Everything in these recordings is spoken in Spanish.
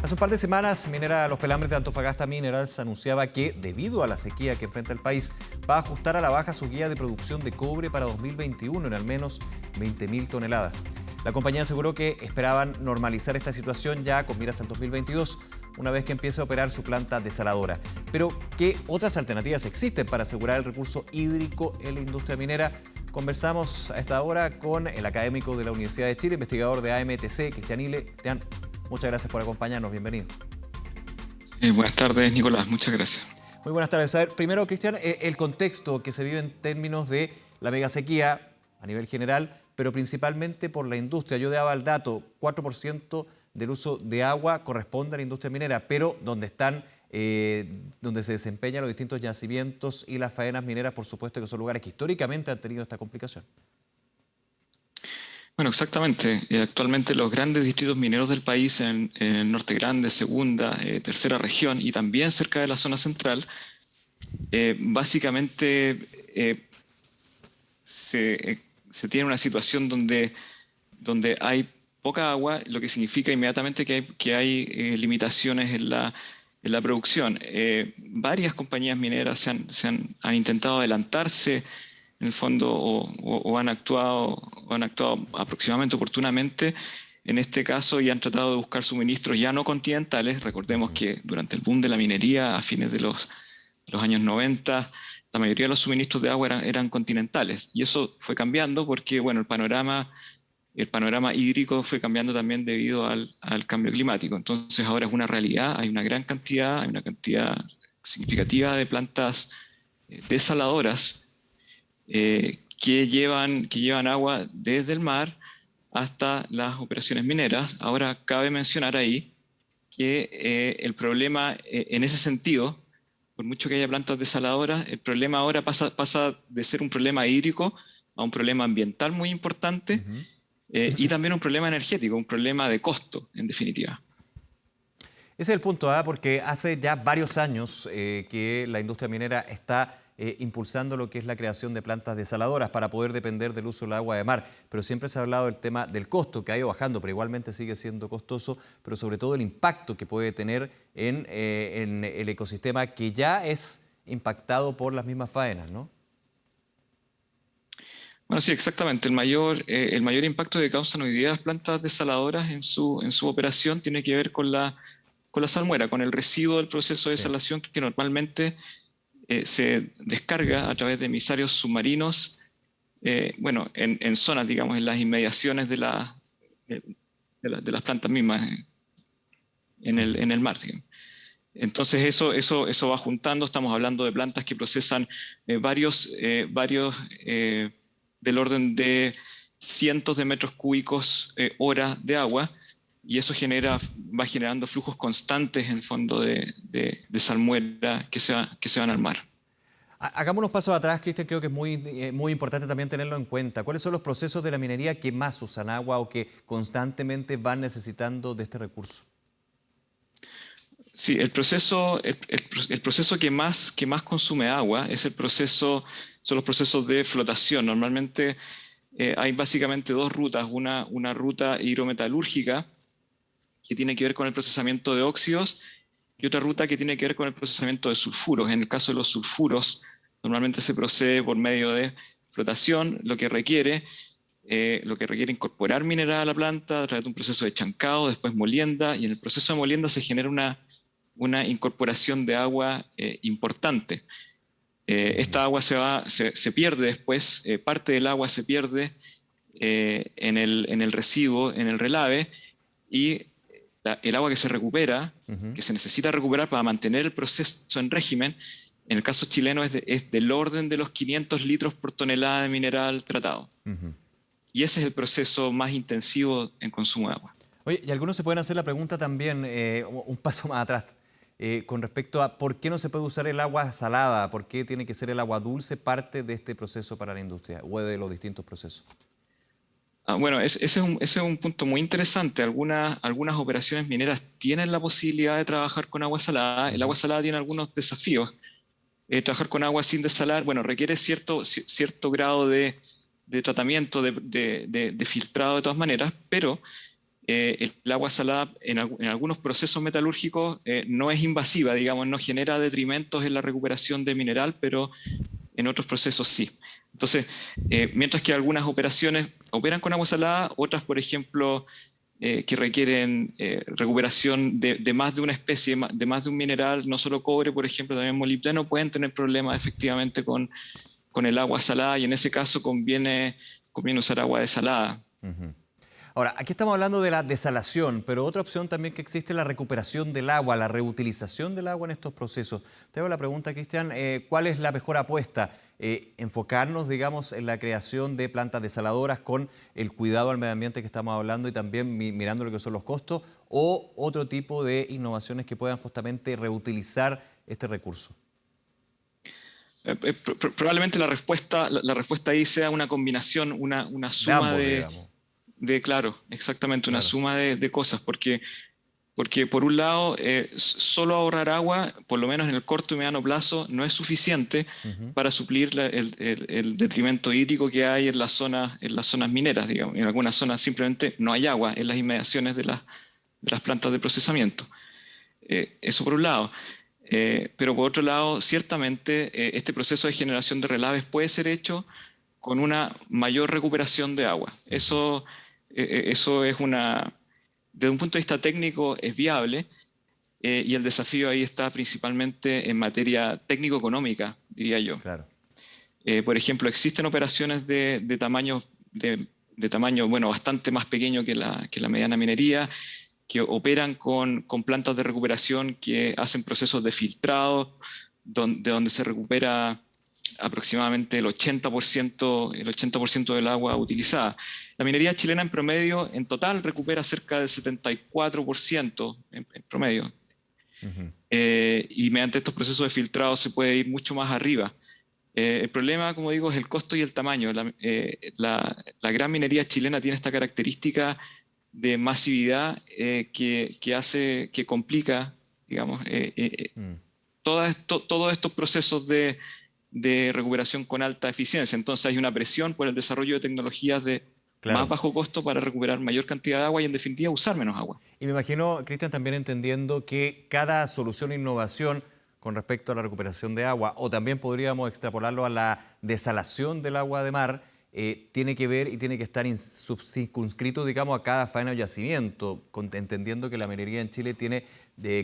Hace un par de semanas, Minera Los Pelambres de Antofagasta Minerals anunciaba que, debido a la sequía que enfrenta el país, va a ajustar a la baja su guía de producción de cobre para 2021 en al menos 20.000 toneladas. La compañía aseguró que esperaban normalizar esta situación ya con miras al 2022, una vez que empiece a operar su planta desaladora. Pero, ¿qué otras alternativas existen para asegurar el recurso hídrico en la industria minera? Conversamos a esta hora con el académico de la Universidad de Chile, investigador de AMTC, Cristian Ile. Cristian, muchas gracias por acompañarnos, bienvenido. Buenas tardes, Nicolás, muchas gracias. Muy buenas tardes. A ver, primero, Cristian, el contexto que se vive en términos de la mega sequía a nivel general, pero principalmente por la industria. Yo daba el dato, 4% del uso de agua corresponde a la industria minera, pero donde se desempeñan los distintos yacimientos y las faenas mineras, por supuesto que son lugares que históricamente han tenido esta complicación. Bueno, exactamente. Actualmente los grandes distritos mineros del país en el Norte Grande, Segunda, Tercera Región y también cerca de la zona central, básicamente se tiene una situación donde hay poca agua, lo que significa inmediatamente que hay limitaciones en la producción. Varias compañías mineras han intentado adelantarse en el fondo o han actuado aproximadamente oportunamente en este caso y han tratado de buscar suministros ya no continentales. Recordemos que durante el boom de la minería a fines de los años 90, la mayoría de los suministros de agua eran continentales y eso fue cambiando porque bueno, el panorama hídrico fue cambiando también debido al cambio climático. Entonces ahora es una realidad, hay una cantidad significativa de plantas desaladoras que llevan agua desde el mar hasta las operaciones mineras. Ahora cabe mencionar ahí que el problema en ese sentido, por mucho que haya plantas desaladoras, el problema ahora pasa de ser un problema hídrico a un problema ambiental muy importante y también un problema energético, un problema de costo, en definitiva. Ese es el punto A, porque hace ya varios años que la industria minera está impulsando lo que es la creación de plantas desaladoras para poder depender del uso del agua de mar. Pero siempre se ha hablado del tema del costo, que ha ido bajando, pero igualmente sigue siendo costoso, pero sobre todo el impacto que puede tener en el ecosistema que ya es impactado por las mismas faenas, ¿no? Bueno, sí, exactamente. El mayor impacto que causan hoy día las plantas desaladoras en su operación tiene que ver con la salmuera, con el residuo del proceso de desalación que normalmente se descarga a través de emisarios submarinos, bueno, en zonas, digamos, en las inmediaciones de las plantas mismas, en el mar, digamos. Entonces eso va juntando, estamos hablando de plantas que procesan varios del orden de cientos de metros cúbicos hora de agua, y eso va generando flujos constantes en el fondo de salmuera que se van al mar. Hagamos unos pasos atrás, Cristian, creo que es muy importante también tenerlo en cuenta. ¿Cuáles son los procesos de la minería que más usan agua o que constantemente van necesitando de este recurso? Sí, el proceso que más consume agua son los procesos de flotación. Normalmente hay básicamente dos rutas, una ruta hidrometalúrgica que tiene que ver con el procesamiento de óxidos y otra ruta que tiene que ver con el procesamiento de sulfuros. En el caso de los sulfuros, normalmente se procede por medio de flotación, lo que requiere incorporar mineral a la planta a través de un proceso de chancado, después molienda, y en el proceso de molienda se genera una incorporación de agua importante. Esta agua se pierde después, parte del agua se pierde en el residuo, en el relave, y el agua que se recupera, que se necesita recuperar para mantener el proceso en régimen, en el caso chileno es del orden de los 500 litros por tonelada de mineral tratado. Y ese es el proceso más intensivo en consumo de agua. Oye, y algunos se pueden hacer la pregunta también, un paso más atrás, con respecto a por qué no se puede usar el agua salada, por qué tiene que ser el agua dulce parte de este proceso para la industria o de los distintos procesos. Bueno, ese es un punto muy interesante. Algunas operaciones mineras tienen la posibilidad de trabajar con agua salada. El agua salada tiene algunos desafíos. Trabajar con agua sin desalar, bueno, requiere cierto grado de tratamiento, de filtrado de todas maneras, pero el agua salada en algunos procesos metalúrgicos no es invasiva, digamos, no genera detrimentos en la recuperación de mineral, pero en otros procesos sí. Entonces, mientras que algunas operaciones operan con agua salada, otras, por ejemplo, que requieren recuperación de más de una especie, de más de un mineral, no solo cobre, por ejemplo, también molibdeno, pueden tener problemas efectivamente con el agua salada, y en ese caso conviene usar agua desalada. Ujú. Ahora, aquí estamos hablando de la desalación, pero otra opción también que existe es la recuperación del agua, la reutilización del agua en estos procesos. Te hago la pregunta, Cristian, ¿cuál es la mejor apuesta? Enfocarnos, digamos, en la creación de plantas desaladoras con el cuidado al medio ambiente que estamos hablando y también mirando lo que son los costos, o otro tipo de innovaciones que puedan justamente reutilizar este recurso. Probablemente la respuesta ahí sea una combinación, una De suma ambos, digamos. claro, exactamente, una Claro. suma de cosas, porque por un lado, solo ahorrar agua, por lo menos en el corto y mediano plazo, no es suficiente Ujú. para suplir el detrimento hídrico que hay en las zonas mineras, digamos. En algunas zonas simplemente no hay agua en las inmediaciones de las plantas de procesamiento. Eso por un lado. Pero por otro lado, ciertamente este proceso de generación de relaves puede ser hecho con una mayor recuperación de agua. Eso es desde un punto de vista técnico es viable, y el desafío ahí está principalmente en materia técnico-económica, diría yo. Claro. Por ejemplo, existen operaciones de tamaño bueno, bastante más pequeño que la mediana minería, que operan con plantas de recuperación que hacen procesos de filtrado, de donde se recupera aproximadamente el 80% del agua utilizada. La minería chilena en promedio, en total, recupera cerca del 74% en promedio. Ujú. Y mediante estos procesos de filtrado se puede ir mucho más arriba. El problema, como digo, es el costo y el tamaño. La gran minería chilena tiene esta característica de masividad que complica, digamos, Mm. todos estos procesos de recuperación con alta eficiencia. Entonces hay una presión por el desarrollo de tecnologías de más Claro. bajo costo para recuperar mayor cantidad de agua y, en definitiva, usar menos agua. Y me imagino, Cristian, también entendiendo que cada solución e innovación con respecto a la recuperación de agua, o también podríamos extrapolarlo a la desalación del agua de mar, tiene que ver y tiene que estar circunscrito, digamos, a cada faena o yacimiento, entendiendo que la minería en Chile tiene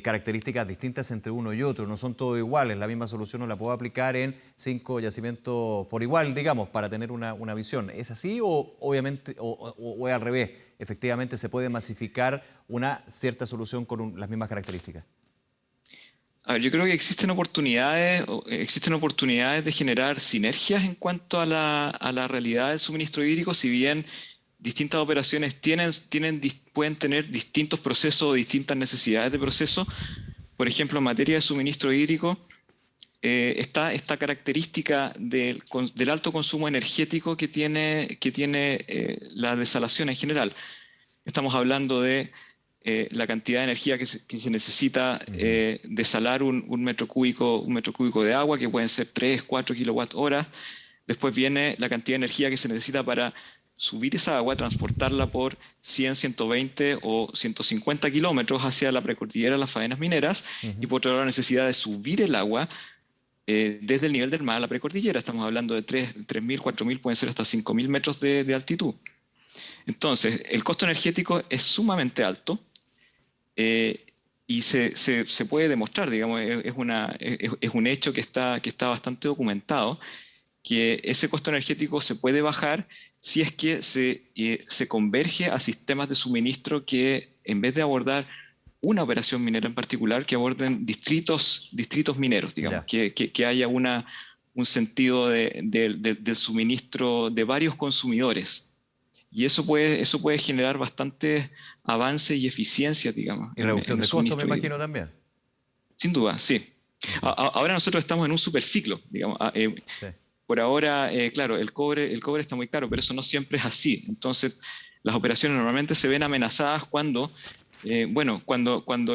características distintas entre uno y otro, no son todos iguales, la misma solución no la puedo aplicar en 5 yacimientos por igual, digamos, para tener una visión. ¿Es así o obviamente o es al revés? Efectivamente se puede masificar una cierta solución con las mismas características. A ver, yo creo que existen oportunidades de generar sinergias en cuanto a la realidad del suministro hídrico, si bien distintas operaciones pueden tener distintos procesos o distintas necesidades de proceso. Por ejemplo, en materia de suministro hídrico, está esta característica del alto consumo energético que tiene la desalación en general. Estamos hablando de la cantidad de energía que se necesita Ujú. desalar un metro cúbico de agua, que pueden ser 3, 4 kilowatt horas. Después viene la cantidad de energía que se necesita para subir esa agua, transportarla por 100, 120 o 150 kilómetros hacia la precordillera, las faenas mineras, y Ujú. por otro lado la necesidad de subir el agua desde el nivel del mar a la precordillera. Estamos hablando de 3.000, 4.000, pueden ser hasta 5.000 metros de altitud. Entonces, el costo energético es sumamente alto, eh, y se puede demostrar, digamos, es un hecho que está bastante documentado, que ese costo energético se puede bajar si es que se converge a sistemas de suministro que, en vez de abordar una operación minera en particular, que aborden distritos mineros, digamos, Ya. que haya un sentido del suministro de varios consumidores. Y eso puede generar bastante avance y eficiencia, digamos, Y en reducción el de costos, me suministro hídrico. imagino también. Sin duda, sí. Ujú. Ahora nosotros estamos en un superciclo, digamos. Sí. Por ahora, claro, el cobre está muy caro, pero eso no siempre es así. Entonces, las operaciones normalmente se ven amenazadas cuando el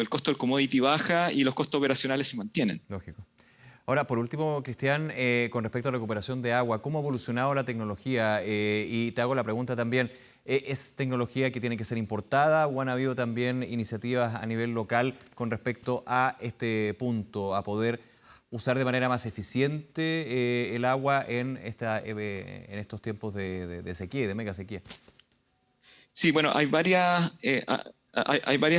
costo del commodity baja y los costos operacionales se mantienen. Lógico. Ahora, por último, Cristian, con respecto a la recuperación de agua, ¿cómo ha evolucionado la tecnología? Y te hago la pregunta también, ¿es tecnología que tiene que ser importada o han habido también iniciativas a nivel local con respecto a este punto, a poder usar de manera más eficiente el agua en estos tiempos de sequía y de mega sequía? Sí, bueno, hay varias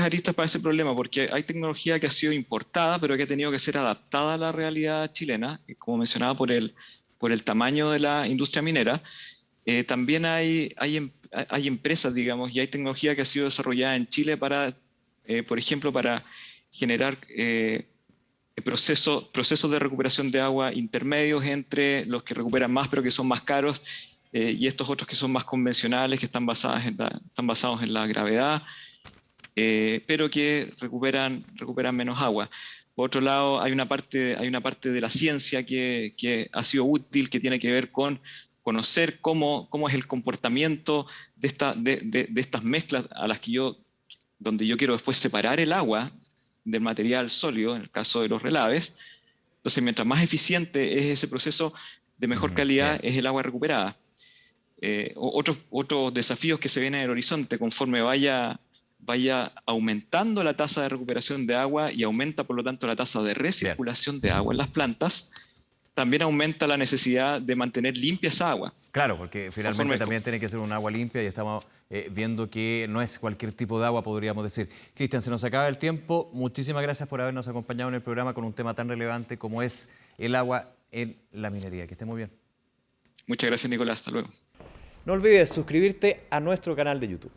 aristas para ese problema, porque hay tecnología que ha sido importada, pero que ha tenido que ser adaptada a la realidad chilena, como mencionaba, por el tamaño de la industria minera. También hay empresas, digamos, y hay tecnología que ha sido desarrollada en Chile para, por ejemplo, para generar procesos de recuperación de agua intermedios entre los que recuperan más, pero que son más caros, y estos otros que son más convencionales, que están basados en la gravedad, pero que recuperan menos agua. Por otro lado, hay una parte de la ciencia que ha sido útil, que tiene que ver con conocer cómo es el comportamiento de estas mezclas donde yo quiero después separar el agua del material sólido, en el caso de los relaves. Entonces, mientras más eficiente es ese proceso, de mejor calidad es el agua recuperada. Otros desafíos que se vienen en el horizonte, conforme vaya aumentando la tasa de recuperación de agua y aumenta por lo tanto la tasa de recirculación de agua en las plantas, también aumenta la necesidad de mantener limpia esa agua. Claro, porque finalmente también tiene que ser un agua limpia y estamos viendo que no es cualquier tipo de agua, podríamos decir. Cristian, se nos acaba el tiempo. Muchísimas gracias por habernos acompañado en el programa con un tema tan relevante como es el agua en la minería. Que esté muy bien. Muchas gracias, Nicolás. Hasta luego. No olvides suscribirte a nuestro canal de YouTube.